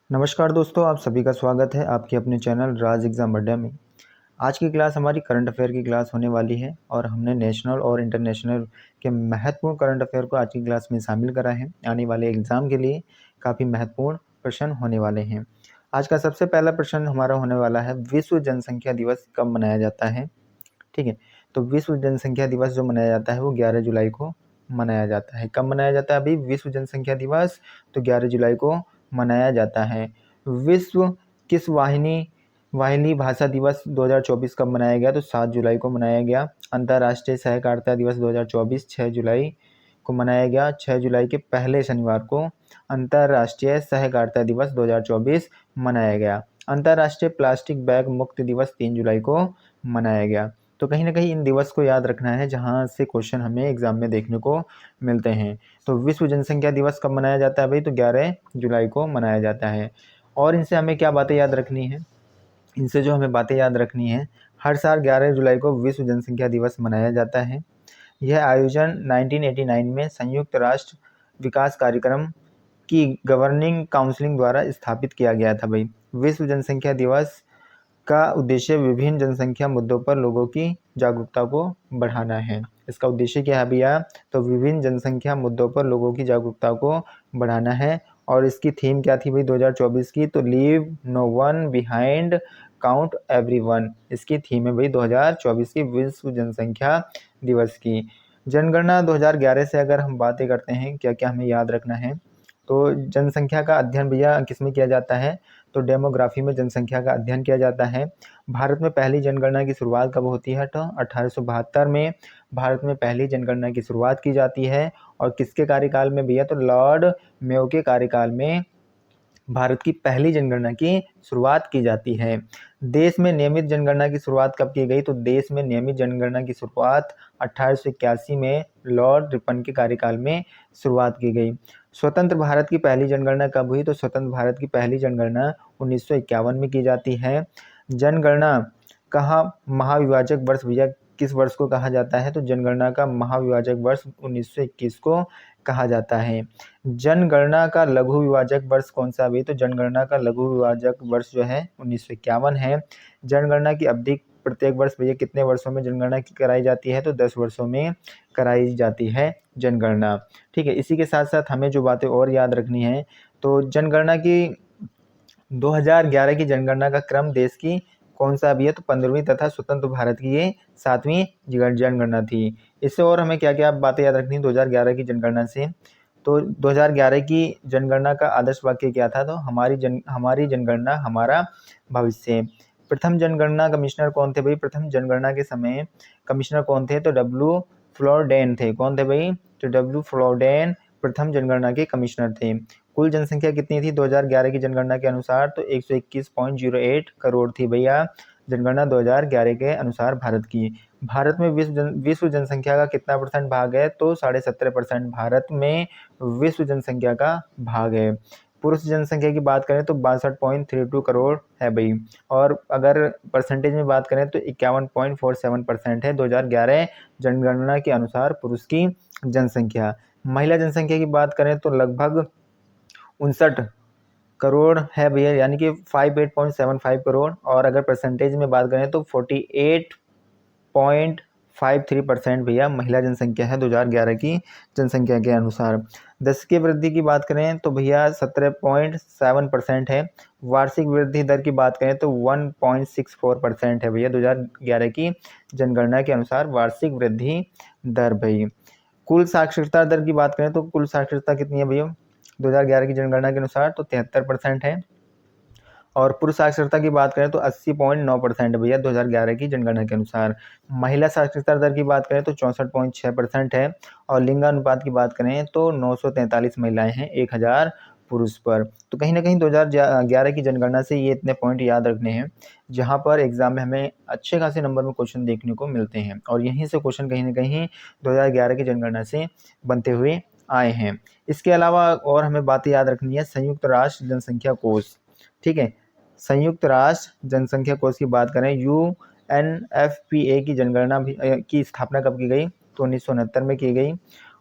नमस्कार दोस्तों, आप सभी का स्वागत है आपके अपने चैनल राज एग्ज़ाम अड्डा में। आज की क्लास हमारी करंट अफ़ेयर की क्लास होने वाली है और हमने नेशनल और इंटरनेशनल के महत्वपूर्ण करंट अफ़ेयर को आज की क्लास में शामिल करा है। आने वाले एग्ज़ाम के लिए काफ़ी महत्वपूर्ण प्रश्न होने वाले हैं। आज का सबसे पहला प्रश्न हमारा होने वाला है, विश्व जनसंख्या दिवस कब मनाया जाता है? ठीक है, तो विश्व जनसंख्या दिवस जो मनाया जाता है वो 11 जुलाई को मनाया जाता है। कब मनाया जाता है अभी विश्व जनसंख्या दिवस? तो 11 जुलाई को मनाया जाता है। विश्व किस वाहिनी भाषा दिवस 2024 कब मनाया गया? तो 7 जुलाई को मनाया गया। अंतर्राष्ट्रीय सहकारिता दिवस 2024 6 जुलाई को मनाया गया। 6 जुलाई के पहले शनिवार को अंतर्राष्ट्रीय सहकारिता दिवस 2024 मनाया गया। अंतर्राष्ट्रीय प्लास्टिक बैग मुक्त दिवस 3 जुलाई को मनाया गया। तो कहीं ना कहीं इन दिवस को याद रखना है जहां से क्वेश्चन हमें एग्जाम में देखने को मिलते हैं। तो विश्व जनसंख्या दिवस कब मनाया जाता है भाई? तो 11 जुलाई को मनाया जाता है। और इनसे हमें क्या बातें याद रखनी है? इनसे जो हमें बातें याद रखनी है, हर साल 11 जुलाई को विश्व जनसंख्या दिवस मनाया जाता है। यह आयोजन 1989 में संयुक्त राष्ट्र विकास कार्यक्रम की गवर्निंग काउंसिल द्वारा स्थापित किया गया था भाई। विश्व जनसंख्या दिवस का उद्देश्य विभिन्न जनसंख्या मुद्दों पर लोगों की जागरूकता को बढ़ाना है। इसका उद्देश्य क्या है भैया? तो विभिन्न जनसंख्या मुद्दों पर लोगों की जागरूकता को बढ़ाना है। और इसकी थीम क्या थी भाई 2024 की? तो leave no one behind, count everyone. इसकी थीम है भाई 2024 की विश्व जनसंख्या दिवस की। जनगणना 2011 से अगर हम बातें करते हैं क्या क्या हमें याद रखना है, तो जनसंख्या का अध्ययन भैया किसमें किया जाता है? तो डेमोग्राफी में जनसंख्या का अध्ययन किया जाता है। भारत में पहली जनगणना की शुरुआत कब होती है? तो 1872 में भारत में पहली जनगणना की शुरुआत की जाती है। और किसके कार्यकाल में भैया? तो लॉर्ड मेयो के कार्यकाल में भारत की पहली जनगणना की शुरुआत की जाती है। देश में नियमित जनगणना की शुरुआत कब की गई? तो देश में नियमित जनगणना की शुरुआत 1881 में लॉर्ड रिपन के कार्यकाल में शुरुआत की गई। स्वतंत्र भारत की पहली जनगणना कब हुई? तो स्वतंत्र भारत की पहली जनगणना 1951 में की जाती है। जनगणना का महाविभाजक वर्ष भैया किस वर्ष को कहा जाता है? तो जनगणना का महाविभाजक वर्ष 1921 को कहा जाता है। जनगणना का लघु विभाजक वर्ष कौन सा भी? तो जनगणना का लघु विभाजक वर्ष जो है 1951 है। जनगणना की अवधि प्रत्येक वर्ष भैया कितने वर्षों में जनगणना की कराई जाती है? तो 10 वर्षों में कराई जाती है जनगणना। ठीक है, इसी के साथ साथ हमें जो बातें और याद रखनी है, तो जनगणना की 2011 की जनगणना का क्रम देश की कौन सा भी है? तो 15वीं तथा स्वतंत्र भारत की ये 7वीं जनगणना थी। इससे और हमें क्या क्या बातें याद रखनी है 2011 की जनगणना से? तो 2011 की जनगणना का आदर्श वाक्य क्या था? तो हमारी जनगणना हमारा भविष्य। प्रथम जनगणना कमिश्नर कौन थे भाई? प्रथम जनगणना के समय कमिश्नर कौन थे? तो डब्ल्यू फ्लोरडेन थे। कौन थे भाई? तो डब्ल्यू फ्लोरडेन प्रथम जनगणना के कमिश्नर थे। कुल जनसंख्या कितनी थी 2011 की जनगणना के अनुसार? तो 121.08 करोड़ थी भैया जनगणना 2011 के अनुसार भारत की। भारत में विश्व जनसंख्या का कितना परसेंट भाग है? तो 17.5% भारत में विश्व जनसंख्या का भाग है। पुरुष जनसंख्या की बात करें तो 62.32 करोड़ है भाई। और अगर परसेंटेज में बात करें तो 51.47% है 2011 जनगणना के अनुसार पुरुष की जनसंख्या। महिला जनसंख्या की बात करें तो लगभग 59 करोड़ है भैया, यानी कि 58.75 करोड़। और अगर परसेंटेज में बात करें तो 48.53% भैया महिला जनसंख्या है 2011 की जनसंख्या के अनुसार। दशकीय वृद्धि की बात करें तो भैया 17.7% है। वार्षिक वृद्धि दर की बात करें तो 1.64% है भैया 2011 की जनगणना के अनुसार वार्षिक वृद्धि दर भाई। कुल साक्षरता दर की बात करें तो कुल साक्षरता कितनी है भैया 2011 की जनगणना के अनुसार? तो 73% है। और पुरुष साक्षरता की बात करें तो 80.9% भैया 2011 की जनगणना के अनुसार। महिला साक्षरता दर की बात करें तो 64.6% है। और लिंगानुपात की बात करें तो 943 महिलाएं हैं 1000 पुरुष पर। तो कहीं ना कहीं 2011 की जनगणना से ये इतने पॉइंट याद रखने हैं जहां पर एग्जाम में हमें अच्छे खासे नंबर में क्वेश्चन देखने को मिलते हैं। और यहीं से क्वेश्चन कहीं ना कहीं 2011 की जनगणना से बनते हुए आए हैं। इसके अलावा और हमें बातें याद रखनी है संयुक्त राष्ट्र जनसंख्या कोष। ठीक है, संयुक्त राष्ट्र जनसंख्या कोष की बात करें, UNFPA की जनगणना की स्थापना कब की गई? तो 1969 में की गई।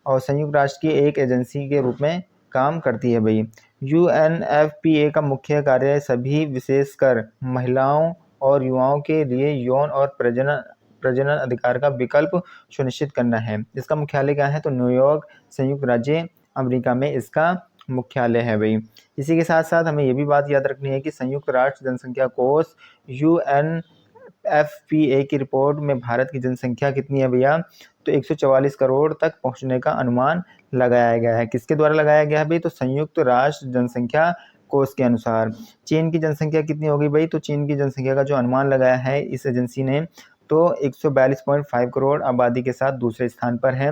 और संयुक्त राष्ट्र की एक एजेंसी के रूप में काम करती है भाई। UNFPA का मुख्य कार्य सभी विशेषकर महिलाओं और युवाओं के लिए यौन और प्रजनन अधिकार का विकल्प सुनिश्चित करना है। इसका मुख्यालय क्या है? तो न्यूयॉर्क, संयुक्त राज्य अमेरिका में इसका मुख्यालय है भाई। इसी के साथ साथ हमें ये भी बात याद रखनी है कि संयुक्त राष्ट्र जनसंख्या कोष UNFPA की रिपोर्ट में भारत की जनसंख्या कितनी है भैया? तो 144 करोड़ तक पहुंचने का अनुमान लगाया गया है। किसके द्वारा लगाया गया है भाई? तो संयुक्त राष्ट्र जनसंख्या कोष के अनुसार। चीन की जनसंख्या कितनी होगी भाई? तो चीन की जनसंख्या का जो अनुमान लगाया है इस एजेंसी ने, तो 142.5 करोड़ आबादी के साथ दूसरे स्थान पर है।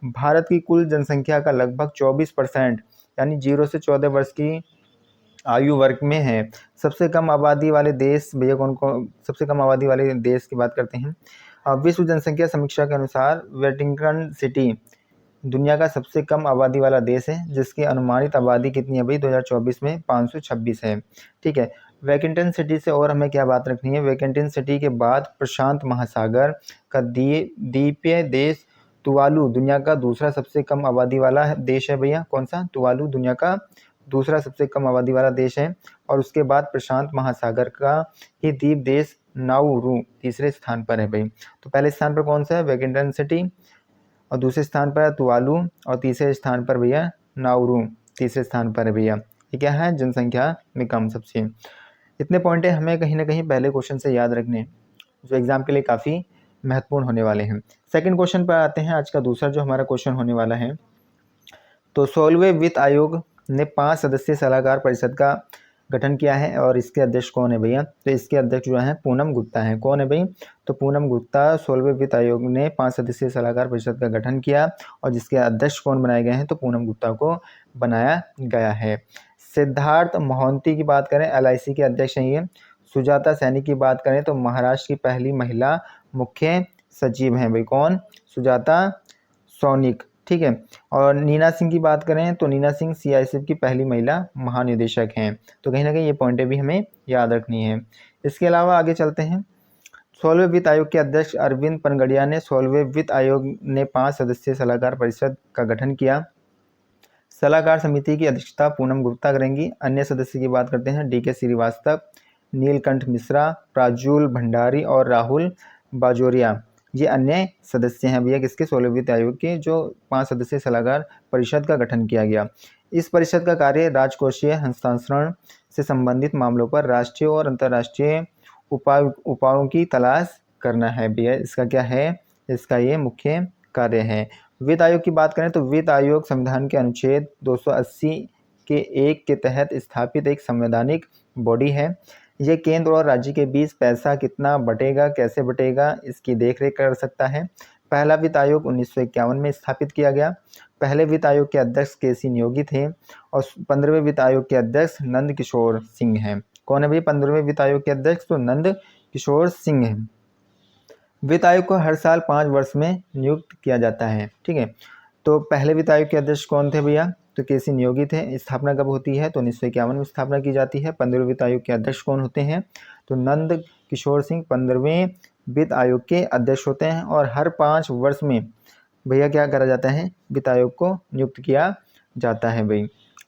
भारत की कुल जनसंख्या का लगभग 24% यानी 0 से 14 वर्ष की आयु वर्ग में है। सबसे कम आबादी वाले देश भैया कौन कौन? सबसे कम आबादी वाले देश की बात करते हैं। विश्व जनसंख्या समीक्षा के अनुसार वेटिकन सिटी दुनिया का सबसे कम आबादी वाला देश है, जिसकी अनुमानित आबादी कितनी है भाई? 2024 में 526 है। ठीक है। वेकेंटन सिटी से और हमें क्या बात रखनी है? वेकेंटन सिटी के बाद प्रशांत महासागर का द्वीपीय देश तुवालू दुनिया का दूसरा सबसे कम आबादी वाला देश है भैया। कौन सा? तुवालू दुनिया का दूसरा सबसे कम आबादी वाला देश है। और उसके बाद प्रशांत महासागर का ही द्वीप देश नाउरू तीसरे स्थान पर है भाई। तो पहले स्थान पर कौन सा है? वेकेंटन सिटी, और दूसरे स्थान पर तुवालू, और तीसरे स्थान पर भैया नाउरू तीसरे स्थान पर है भैया। ये क्या है? जनसंख्या में कम सबसे। इतने पॉइंट हमें कहीं ना कहीं पहले क्वेश्चन से याद रखने, जो एग्जाम के लिए काफ़ी महत्वपूर्ण होने वाले हैं। सेकंड क्वेश्चन पर आते हैं। आज का दूसरा जो हमारा क्वेश्चन होने वाला है, तो 16वें वित्त आयोग ने 5 सदस्यीय सलाहकार परिषद का गठन किया है, और इसके अध्यक्ष कौन है भैया? तो इसके अध्यक्ष जो है पूनम गुप्ता है। कौन है भाई? तो पूनम गुप्ता 16वें वित्त आयोग ने 5 सदस्यीय सलाहकार परिषद का गठन किया, और जिसके अध्यक्ष कौन बनाए गए हैं? तो पूनम गुप्ता को बनाया गया है। सिद्धार्थ मोहंती की बात करें, LIC के अध्यक्ष हैं ये। सुजाता सैनी की बात करें तो महाराष्ट्र की पहली महिला मुख्य सचिव हैं भाई। कौन? सुजाता सैनिक। ठीक है। और नीना सिंह की बात करें तो नीना सिंह CISF की पहली महिला महानिदेशक हैं। तो कहीं ना कहीं ये पॉइंटें भी हमें याद रखनी है। इसके अलावा आगे चलते हैं। 16वें वित्त आयोग के अध्यक्ष अरविंद पनगड़िया ने 16वें वित्त आयोग ने 5 सदस्यीय सलाहकार परिषद का गठन किया। सलाहकार समिति की अध्यक्षता पूनम गुप्ता करेंगी। अन्य सदस्य की बात करते हैं। DK श्रीवास्तव, नीलकंठ मिश्रा, प्राजूल भंडारी और राहुल बाजोरिया, ये अन्य सदस्य हैं भैया किसके? 16वें वित्त आयोग के, जो 5 सदस्यीय सलाहकार परिषद का गठन किया गया। इस परिषद का कार्य राजकोषीय हस्तांतरण से संबंधित मामलों पर राष्ट्रीय और अंतर्राष्ट्रीय उपायों की तलाश करना है भैया। इसका क्या है? इसका ये मुख्य कार्य है। वित्त आयोग की बात करें तो वित्त आयोग संविधान के अनुच्छेद 280 के 1 के तहत स्थापित एक संवैधानिक बॉडी है। ये केंद्र और राज्य के बीच पैसा कितना बटेगा, कैसे बटेगा, इसकी देखरेख कर सकता है। पहला वित्त आयोग 1951 में स्थापित किया गया। पहले वित्त आयोग के अध्यक्ष KC न्योगी थे, और 15वें वित्त आयोग के अध्यक्ष नंद किशोर सिंह हैं। कौन है भाई 15वें वित्त आयोग के अध्यक्ष? तो नंद किशोर सिंह हैं। वित्त आयोग को हर साल 5 वर्ष में नियुक्त किया जाता है। ठीक है। तो पहले वित्त आयोग के अध्यक्ष कौन थे भैया? तो KC न्योगी थे। स्थापना कब होती है? तो 1951 में स्थापना की जाती है। 15वें वित्त आयोग के अध्यक्ष कौन होते हैं? तो नंद किशोर सिंह 15वें वित्त आयोग के अध्यक्ष होते हैं, और हर 5 वर्ष में भैया क्या करा जाता है? वित्त आयोग को नियुक्त किया जाता है भाई।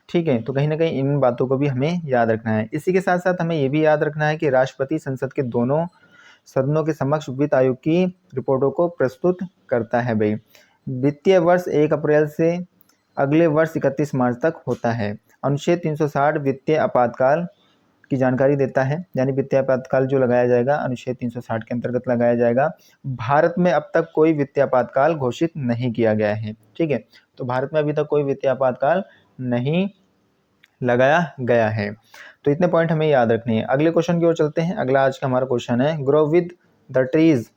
ठीक है। तो कहीं ना कहीं इन बातों को भी हमें याद रखना है। इसी के साथ साथ हमें ये भी याद रखना है कि राष्ट्रपति संसद के दोनों सदनों के समक्ष वित्त आयोग की रिपोर्टों को प्रस्तुत करता है भाई। वित्तीय वर्ष 1 अप्रैल से अगले वर्ष 31 मार्च तक होता है। अनुच्छेद 360 वित्तीय आपातकाल की जानकारी देता है, यानी वित्तीय आपातकाल जो लगाया जाएगा अनुच्छेद 360 के अंतर्गत लगाया जाएगा। भारत में अब तक कोई वित्तीय आपातकाल घोषित नहीं किया गया है। ठीक है। तो भारत में अभी तक कोई वित्तीय आपातकाल नहीं लगाया गया है। तो इतने पॉइंट हमें याद रखने हैं। अगले क्वेश्चन की ओर चलते हैं। अगला आज का हमारा क्वेश्चन है, ग्रो विद द ट्रीज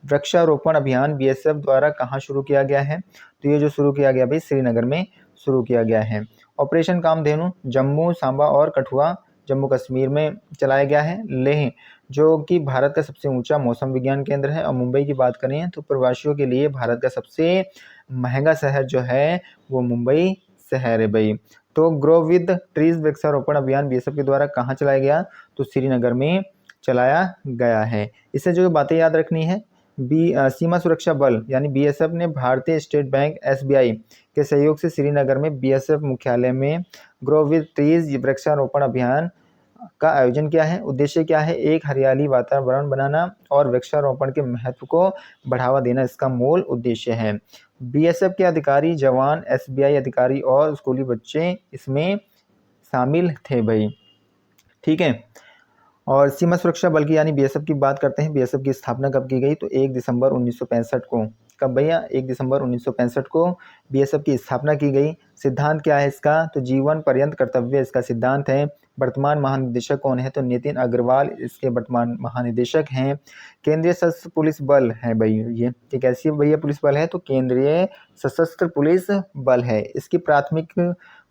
वृक्षारोपण अभियान BSF द्वारा कहाँ शुरू किया गया है? तो ये जो शुरू किया गया भाई श्रीनगर में शुरू किया गया है। ऑपरेशन कामधेनु जम्मू, सांबा और कठुआ जम्मू कश्मीर में चलाया गया है। लेह जो कि भारत का सबसे ऊंचा मौसम विज्ञान केंद्र है। और मुंबई की बात करें तो प्रवासियों के लिए भारत का सबसे महंगा शहर जो है वो मुंबई शहर है भाई। तो ग्रो विद ट्रीज वृक्षारोपण अभियान BSF के द्वारा कहाँ चलाया गया? तो श्रीनगर में चलाया गया है। इससे जो बातें याद रखनी है, सीमा सुरक्षा बल यानी बीएसएफ ने भारतीय स्टेट बैंक एसबीआई के सहयोग से श्रीनगर में बीएसएफ मुख्यालय में ग्रो विद ट्रीज वृक्षारोपण अभियान का आयोजन किया है। उद्देश्य क्या है? एक हरियाली वातावरण बनाना और वृक्षारोपण के महत्व को बढ़ावा देना इसका मूल उद्देश्य है। बीएसएफ के अधिकारी, जवान, एसबीआई अधिकारी और स्कूली बच्चे इसमें शामिल थे भाई। ठीक है। और सीमा सुरक्षा बल की यानी बीएसएफ की बात करते हैं। बीएसएफ की स्थापना कब की गई? तो 1 दिसंबर 1965 को। कब भैया? 1 दिसंबर 1965 को बीएसएफ की स्थापना की गई। सिद्धांत क्या है इसका? तो जीवन पर्यंत कर्तव्य इसका सिद्धांत है। वर्तमान महानिदेशक कौन है? तो नितिन अग्रवाल इसके वर्तमान महानिदेशक हैं। केंद्रीय सशस्त्र पुलिस बल है भाई ये कैसी भैया पुलिस बल है? तो केंद्रीय सशस्त्र पुलिस बल है। इसकी प्राथमिक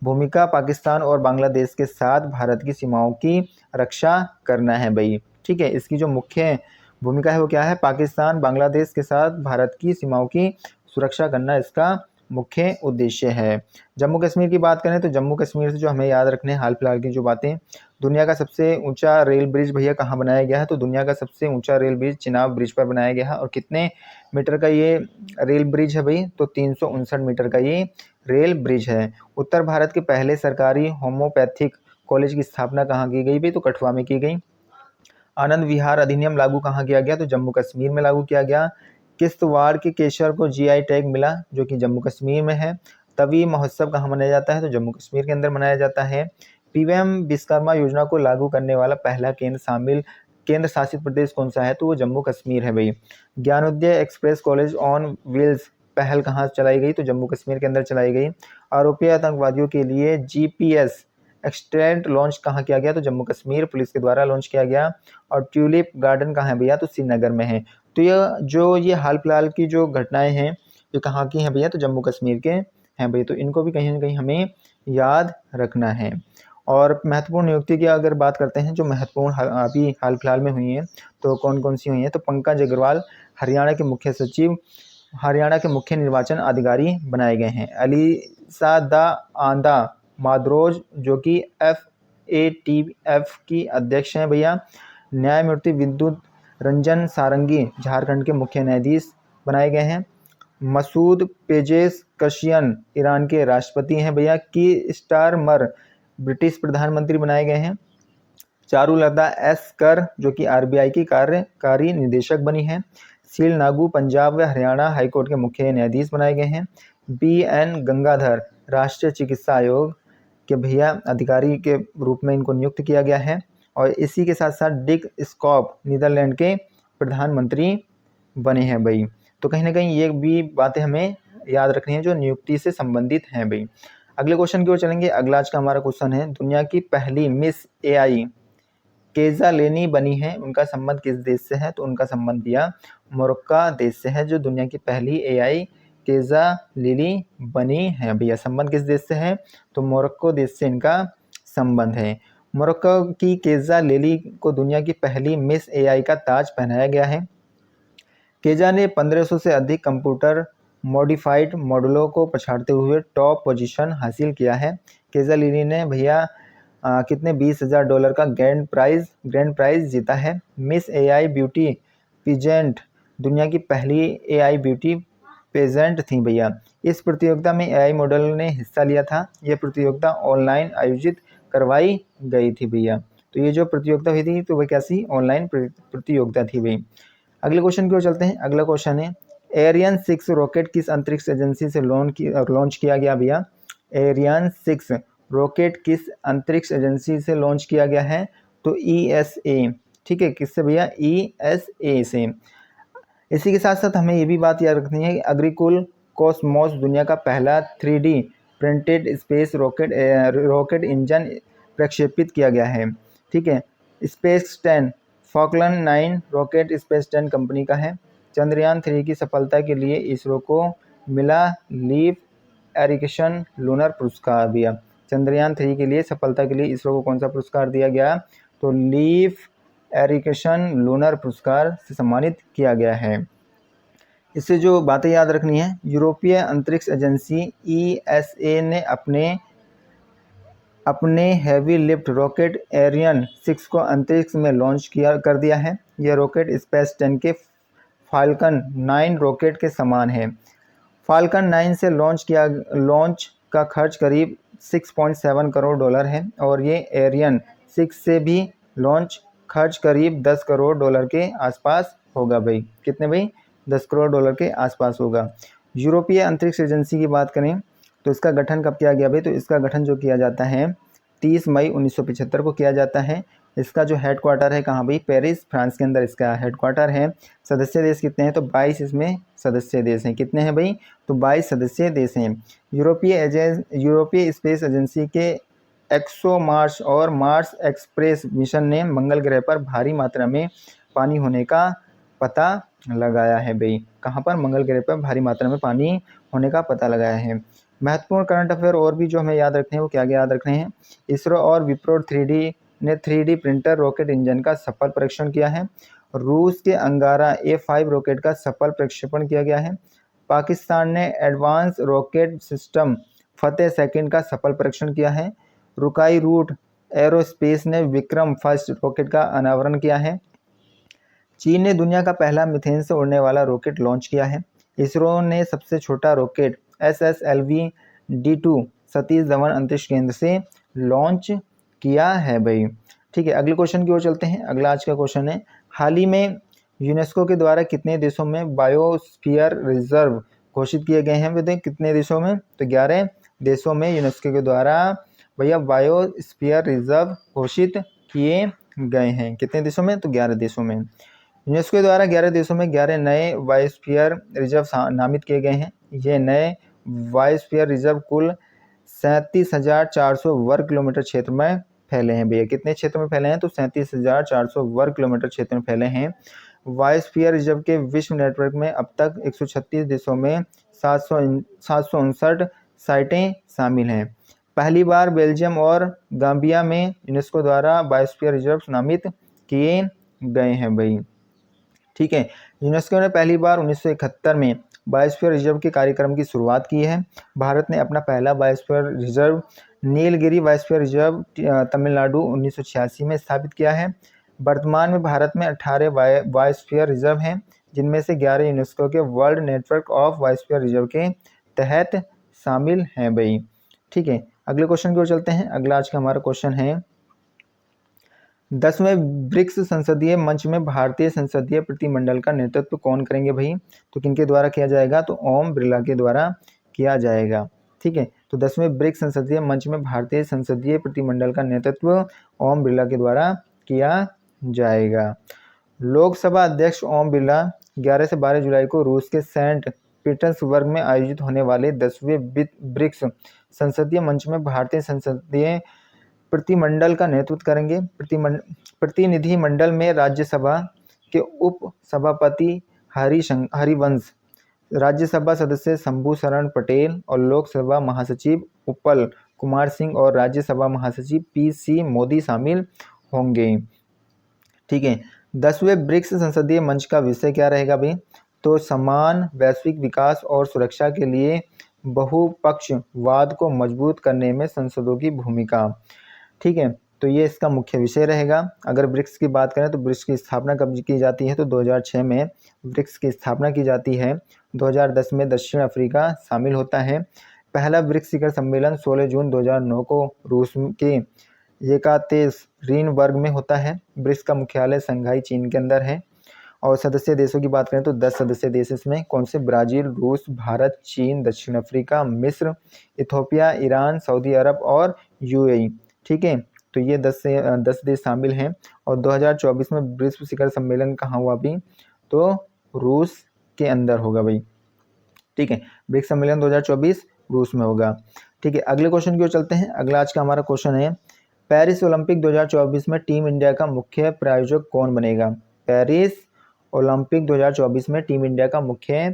भूमिका पाकिस्तान और बांग्लादेश के साथ भारत की सीमाओं की रक्षा करना है भाई। ठीक है। इसकी जो मुख्य भूमिका है वो क्या है? पाकिस्तान, बांग्लादेश के साथ भारत की सीमाओं की सुरक्षा करना इसका मुख्य उद्देश्य है। जम्मू कश्मीर की बात करें तो जम्मू कश्मीर से जो हमें याद रखने हाल फिलहाल की जो बातें, दुनिया का सबसे ऊंचा रेल ब्रिज भैया कहाँ बनाया गया है? तो दुनिया का सबसे ऊंचा रेल ब्रिज चिनाब ब्रिज पर बनाया गया है। और कितने मीटर का ये रेल ब्रिज है भाई? तो 359 मीटर का ये रेल ब्रिज है। उत्तर भारत के पहले सरकारी होम्योपैथिक कॉलेज की स्थापना कहाँ की गई भाई? तो कठुआ में की गई। आनंद विहार अधिनियम लागू कहाँ किया गया? तो जम्मू कश्मीर में लागू किया गया। किश्तवाड़ के केसर को जीआई टैग मिला जो कि जम्मू कश्मीर में है। तवी महोत्सव कहाँ मनाया जाता है? तो जम्मू कश्मीर के अंदर मनाया जाता है। पीएम विश्वकर्मा योजना को लागू करने वाला पहला केंद्र शासित प्रदेश कौन सा है? तो वो जम्मू कश्मीर है भाई। Gyanodaya express college on wheels पहल कहाँ चलाई गई? तो जम्मू कश्मीर के अंदर चलाई गई। आरोपी आतंकवादियों के लिए जीपीएस एक्सटेंट लॉन्च कहाँ किया गया? तो जम्मू कश्मीर पुलिस के द्वारा लॉन्च किया गया। और ट्यूलिप गार्डन कहाँ है भैया? तो श्रीनगर में है। तो ये हाल फिलहाल की जो घटनाएं हैं ये कहाँ की हैं भैया? तो जम्मू कश्मीर के हैं भाई। तो इनको भी कहीं ना कहीं हमें याद रखना है। और महत्वपूर्ण नियुक्ति की अगर बात करते हैं जो महत्वपूर्ण अभी हाल फिलहाल में हुई हैं तो कौन कौन सी हुई हैं? तो पंकज अग्रवाल हरियाणा के मुख्य सचिव, हरियाणा के मुख्य निर्वाचन अधिकारी बनाए गए हैं। अलीसा दा आंदा माद्रोज जो कि FATF की अध्यक्ष हैं भैया। न्यायमूर्ति विद्युत रंजन सारंगी झारखंड के मुख्य न्यायाधीश बनाए गए हैं। मसूद पेजेशकशियन ईरान के राष्ट्रपति हैं भैया। की स्टारमर ब्रिटिश प्रधानमंत्री बनाए गए हैं। चारुलता एस कर जो कि RBI की कार्यकारी निदेशक बनी है। सील नागू पंजाब व हरियाणा हाईकोर्ट के मुख्य न्यायाधीश बनाए गए हैं। BN गंगाधर राष्ट्रीय चिकित्सा आयोग के भैया अधिकारी के रूप में इनको नियुक्त किया गया है। और इसी के साथ साथ डिक स्कॉप नीदरलैंड के प्रधानमंत्री बने हैं भाई। तो कहीं ना कहीं ये भी बातें हमें याद रखनी है जो नियुक्ति से संबंधित हैं भाई। अगले क्वेश्चन की ओर चलेंगे। अगला आज का हमारा क्वेश्चन है, दुनिया की पहली मिस AI केजा लेनी बनी है, उनका संबंध किस देश से है? तो उनका संबंध भैया मोरक्को देश से है। जो दुनिया की पहली AI केजा लिली बनी है भैया, संबंध किस देश से है? तो मोरक्को देश से इनका संबंध है। मोरक्को की केजा लिली को दुनिया की पहली मिस AI का ताज पहनाया गया है। केजा ने 1500 से अधिक कंप्यूटर मॉडिफाइड मॉडलों को पछाड़ते हुए टॉप पोजीशन हासिल किया है। केजा लिली ने भैया कितने $20,000 का ग्रैंड प्राइज जीता है। मिस AI ब्यूटी पीजेंट दुनिया की पहली AI ब्यूटी पेजेंट थी भैया। इस प्रतियोगिता में AI मॉडल ने हिस्सा लिया था। यह प्रतियोगिता ऑनलाइन आयोजित करवाई गई थी भैया। तो ये जो प्रतियोगिता हुई थी तो वह कैसी ऑनलाइन प्रतियोगिता थी भाई। अगले क्वेश्चन की ओर चलते हैं। अगला क्वेश्चन है, एरियन 6 रॉकेट किस अंतरिक्ष एजेंसी से लॉन्च किया गया भैया? एरियन 6 रॉकेट किस अंतरिक्ष एजेंसी से लॉन्च किया गया है? तो ESA। ठीक है, किससे भैया? ESA से। इसी के साथ साथ हमें ये भी बात याद रखनी है कि अग्रिकुल कॉस्मोस दुनिया का पहला 3D printed space rocket engine प्रक्षेपित किया गया है। ठीक है। Space 10 Falkland 9 rocket space 10 company का है। चंद्रयान 3 की सफलता के लिए इसरो को मिला लीव एरिकेशन लूनर पुरस्कार दिया। चंद्रयान 3 के लिए सफलता के लिए इसरो को कौन सा पुरस्कार दिया गया? तो लीव एरिकेशन लूनर पुरस्कार से सम्मानित किया गया है। इससे जो बातें याद रखनी है, यूरोपीय अंतरिक्ष एजेंसी ESA ने अपने हैवी लिफ्ट रॉकेट एरियन 6 को अंतरिक्ष में लॉन्च कर दिया है। यह रॉकेट स्पेस 10 के फाल्कन 9 रॉकेट के समान है। फाल्कन 9 से लॉन्च का खर्च करीब 6.7 करोड़ डॉलर है और ये एरियन 6 से भी लॉन्च खर्च करीब 10 करोड़ डॉलर के आसपास होगा भाई। कितने भाई? 10 करोड़ डॉलर के आसपास होगा। यूरोपीय अंतरिक्ष एजेंसी की बात करें तो इसका गठन कब किया गया भाई? तो इसका गठन जो किया जाता है 30 मई 1975 को किया जाता है। इसका जो हेडक्वार्टर है कहाँ भाई? पेरिस, फ्रांस के अंदर इसका हेडक्वार्टर है। सदस्य देश कितने हैं? तो 22 इसमें सदस्य देश हैं। कितने हैं भाई? तो 22 सदस्य देश हैं। यूरोपीय स्पेस एजेंसी के एक्सो मार्स और मार्स एक्सप्रेस मिशन ने मंगल ग्रह पर भारी मात्रा में पानी होने का पता लगाया है भाई। कहाँ पर? मंगल ग्रह पर भारी मात्रा में पानी होने का पता लगाया है। महत्वपूर्ण करंट अफेयर और भी जो हमें याद रखने हैं वो क्या याद रखने हैं? इसरो और विप्रो 3D ने 3D प्रिंटर रॉकेट इंजन का सफल परीक्षण किया है। रूस के अंगारा A5 रॉकेट का सफल प्रक्षेपण किया गया है। पाकिस्तान ने एडवांस रॉकेट सिस्टम फतेह सेकंड का सफल परीक्षण किया है। रुकाई रूट एरोस्पेस ने विक्रम फर्स्ट रॉकेट का अनावरण किया है। चीन ने दुनिया का पहला मीथेन से उड़ने वाला रॉकेट लॉन्च किया है। इसरो ने सबसे छोटा rocket SSLV D2 Satish Dhawan अंतरिक्ष केंद्र से लॉन्च किया है भाई। ठीक है, अगले क्वेश्चन की ओर चलते हैं। अगला आज का क्वेश्चन है, हाल ही में यूनेस्को के द्वारा कितने देशों में बायोस्फीयर रिजर्व घोषित किए गए हैं? बताइए कितने देशों में? तो 11 देशों में यूनेस्को के द्वारा भैया बायोस्फीयर रिजर्व घोषित किए गए हैं। कितने देशों में? तो 11 देशों में। यूनेस्को के द्वारा 11 देशों में 11 नए बायोस्फीयर रिजर्व नामित किए गए हैं। ये नए बायोस्फीयर रिजर्व कुल 37,400 वर्ग किलोमीटर क्षेत्र में फैले हैं भैया। कितने क्षेत्र में फैले हैं? तो 37,400 वर्ग किलोमीटर क्षेत्र में फैले हैं। बायोस्फीयर रिजर्व के विश्व नेटवर्क में अब तक 136 देशों में 759 साइटें शामिल हैं। पहली बार बेल्जियम और गाम्बिया में यूनेस्को द्वारा बायोस्फीयर रिजर्व नामित किए गए हैं भाई। ठीक है, यूनेस्को ने पहली बार 1971 में बायोस्फीयर रिजर्व के कार्यक्रम की शुरुआत की है। भारत ने अपना पहला biosphere reserve Nilgiri biosphere reserve Tamil Nadu 1986 में स्थापित किया है। वर्तमान में भारत में 18 बायोस्फीयर रिजर्व हैं, जिनमें से 11 यूनेस्को के world network of biosphere reserve के तहत शामिल हैं भाई। ठीक है, अगले क्वेश्चन की ओर चलते हैं। अगला आज का हमारा क्वेश्चन है, 10वें ब्रिक्स संसदीय मंच में भारतीय संसदीय प्रतिमंडल का नेतृत्व कौन करेंगे भाई? तो किनके द्वारा किया जाएगा? तो ओम बिरला के द्वारा किया जाएगा। ठीक है, तो 10वें ब्रिक्स संसदीय मंच में भारतीय संसदीय प्रतिमंडल का नेतृत्व ओम बिरला के द्वारा किया जाएगा। लोकसभा अध्यक्ष ओम बिरला 11 से 12 जुलाई को रूस के सेंट पीटर्सबर्ग में आयोजित होने वाले 10वें ब्रिक्स संसदीय मंच में भारतीय संसदीय प्रतिमंडल का नेतृत्व करेंगे। प्रतिनिधि मंडल में राज्यसभा के उप सभापति हरिवंश, राज्यसभा सदस्य शंभू शरण पटेल और लोकसभा महासचिव उपल कुमार सिंह और राज्यसभा महासचिव PC मोदी शामिल होंगे। ठीक है, 10वें ब्रिक्स संसदीय मंच का विषय क्या रहेगा भाई? तो समान वैश्विक विकास और सुरक्षा के लिए बहुपक्षवाद को मजबूत करने में संसदों की भूमिका। ठीक है, तो ये इसका मुख्य विषय रहेगा। अगर ब्रिक्स की बात करें तो ब्रिक्स की स्थापना कब की जाती है? तो 2006 में ब्रिक्स की स्थापना की जाती है। 2010 में दक्षिण अफ्रीका शामिल होता है। पहला ब्रिक्स शिखर सम्मेलन 16 जून 2009 को रूस के येकातेरिनबर्ग में होता है। ब्रिक्स का मुख्यालय शंघाई चीन के अंदर है। और सदस्य देशों की बात करें तो 10 सदस्य देश इसमें कौन से? ब्राज़ील, रूस, भारत, चीन, दक्षिण अफ्रीका, मिस्र, इथोपिया, ईरान, सऊदी अरब और UAE। ठीक है, तो ये 10 देश शामिल हैं। और 2024 में ब्रिक्स शिखर सम्मेलन कहाँ हुआ अभी? तो रूस के अंदर होगा भाई। ठीक है, ब्रिक्स सम्मेलन 2024 रूस में होगा। ठीक है, अगले क्वेश्चन की ओर चलते हैं। अगला आज का हमारा क्वेश्चन है, पेरिस ओलंपिक 2024 में टीम इंडिया का मुख्य प्रायोजक कौन बनेगा? पेरिस ओलंपिक 2024 में टीम इंडिया का मुख्य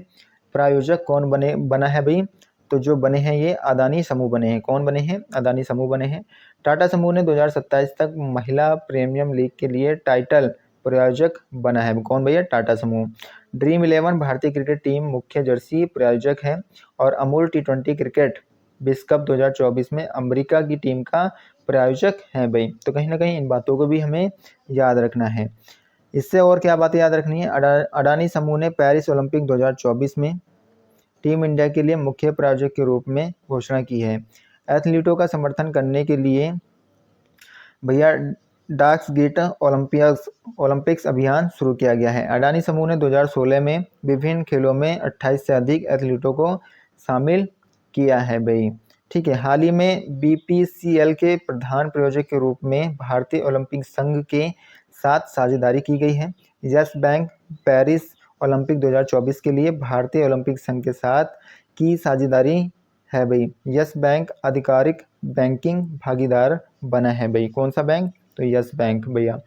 प्रायोजक कौन बना है भाई? तो जो बने हैं ये अदानी समूह बने हैं। कौन बने हैं? अदानी समूह बने हैं। टाटा समूह ने 2027 तक महिला प्रीमियम लीग के लिए टाइटल प्रायोजक बना है। कौन भैया? टाटा समूह। ड्रीम 11 भारतीय क्रिकेट टीम मुख्य जर्सी प्रायोजक है। और अमूल T20 क्रिकेट विश्व कप 2024 में अमेरिका की टीम का प्रायोजक है भाई। तो कहीं ना कहीं इन बातों को भी हमें याद रखना है। इससे और क्या बातें याद रखनी है, अडानी समूह ने पेरिस ओलंपिक 2024 में टीम इंडिया के लिए मुख्य प्रायोजक के रूप में घोषणा की है। एथलीटों का समर्थन करने के लिए भैया डार्क्स गेट ओलंपिक्स अभियान शुरू किया गया है। अडानी समूह ने 2016 में विभिन्न खेलों में 28 से अधिक एथलीटों को शामिल किया है भाई। ठीक है, हाल ही में बीपीसीएल के प्रधान प्रायोजक के रूप में भारतीय ओलंपिक संघ के साथ साझेदारी की गई है। यस बैंक पेरिस ओलंपिक 2024 के लिए भारतीय ओलंपिक संघ के साथ की साझेदारी है भाई। यस बैंक आधिकारिक बैंकिंग भागीदार बना है भाई। कौन सा बैंक? तो यस बैंक भैया।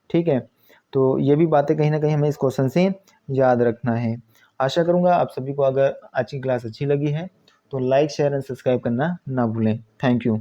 ठीक है, तो ये भी बातें कहीं ना कहीं हमें इस क्वेश्चन से याद रखना है। आशा करूंगा आप सभी को अगर आज की क्लास अच्छी लगी है तो लाइक शेयर एंड सब्सक्राइब करना ना भूलें। Thank you.